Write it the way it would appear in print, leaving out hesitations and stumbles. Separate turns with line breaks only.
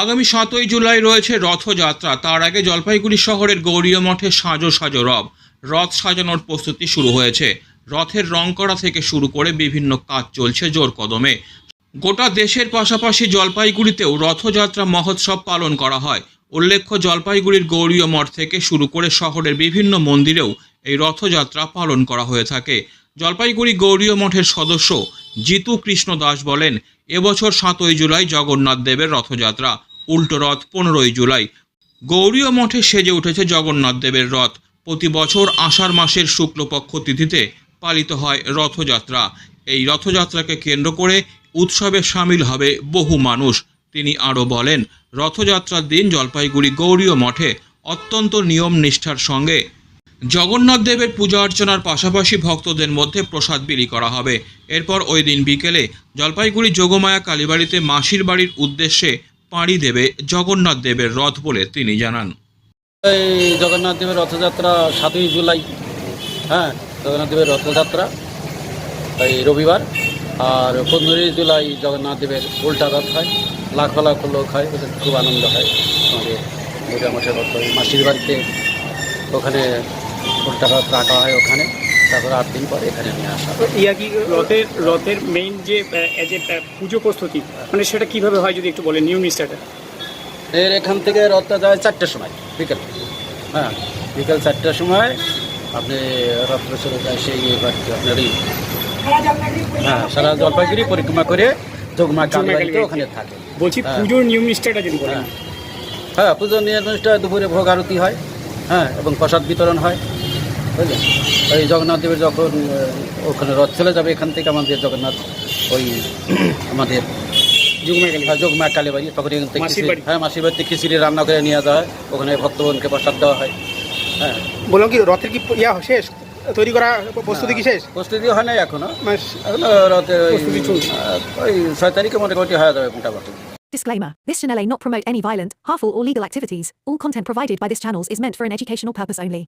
আগামী ৭ই জুলাই রয়েছে রথযাত্রা। তার আগে জলপাইগুড়ি শহরের গৌরীয় মঠে সাজো সাজো রথ সাজানোর প্রস্তুতি শুরু হয়েছে। রথের রং করা থেকে শুরু করে বিভিন্ন কাজ চলছে জোর কদমে। গোটা দেশের পাশাপাশি জলপাইগুড়িতেও রথযাত্রা মহোৎসব পালন করা হয়। উল্লেখ্য, জলপাইগুড়ির গৌরীয় মঠ থেকে শুরু করে শহরের বিভিন্ন মন্দিরেও এই রথযাত্রা পালন করা হয়ে থাকে। জলপাইগুড়ি গৌরীয় মঠের সদস্য জিতু কৃষ্ণ দাস বলেন, এবছর ৭ই জুলাই জগন্নাথ দেবের রথযাত্রা, উল্টো রথ 15ই জুলাই। গৌরীয় মঠে সেজে উঠেছে জগন্নাথ দেবের রথ। প্রতি বছর আষাঢ় মাসের শুক্লপক্ষ তিথিতে পালিত হয় রথযাত্রা। এই রথযাত্রাকে কেন্দ্র করে উৎসবে সামিল হবে বহু মানুষ। তিনি আরও বলেন, রথযাত্রার দিন জলপাইগুড়ি গৌরীয় মঠে অত্যন্ত নিয়ম নিষ্ঠার সঙ্গে জগন্নাথ দেবের পূজা অর্চনার পাশাপাশি ভক্তদের মধ্যে প্রসাদ বিলি করা হবে। এরপর ওই দিন বিকেলে জলপাইগুড়ি যোগমায়া কালীবাড়িতে মাসির বাড়ির উদ্দেশ্যে পাড়ি দেবে জগন্নাথ দেবের রথ বলে তিনি জানান।
এই জগন্নাথ দেবের রথযাত্রা ৭ই জুলাই, জগন্নাথ দেবের রথযাত্রা এই রবিবার। আর 15ই জুলাই জগন্নাথ দেবের উল্টা রথ হয়। লাখ লাখ লোক হয়, ওদের খুব আনন্দ হয়। আমাদের দুর্গা মঠের রথ হয় মাসির বাড়িতে, ওখানে উল্টা রথ রাখা হয় ওখানে। তারপর 8 দিন পরে এখানে নিয়ে আসা হয়।
ইয়া কি রথের মেইন যে পুজো প্রস্তুতি, মানে সেটা কিভাবে হয় যদি একটু বলেন, নিয়ম নিষ্ঠাটা?
এখান থেকে রথটা যায় 4টার সময় বিকেল। বিকেল 4টার সময় আপনি রথটা চলে যায় সেই আপনার সারা জলপাইগুড়ি পরিক্রমা করে যোগমা কালীবাড়িতে ওখানে থাকে।
বলছি পুজোর নিয়ম নিষ্ঠাটা যদি বলেন।
পুজোর নিয়ম নিষ্ঠা দুপুরে ভোগ আরতি হয়, এবং প্রসাদ বিতরণ হয়, বুঝলেন। ওই জগন্নাথ দেবের যখন ওখানে রথ চলে যাবে এখান থেকে আমাদের জগন্নাথ ওই আমাদের যোগমা কালীবাড়ি, তখন এখান থেকে মাসির বাড়িতে খিচুড়ি রান্না করে নিয়ে যাওয়া হয়, ওখানে ভক্তগণকে প্রসাদ দেওয়া হয়।
বললাম কি রথের কি শেষ তৈরি করা প্রস্তুতি কি শেষ?
প্রস্তুতি হয় নাই এখনো রথের ওই 6 তারিখে মোটামুটি হয়ে যাবে মোটামুটি।
Disclaimer. This channel may not promote any violent, harmful or legal activities. All content provided by this channel is meant for an educational purpose only.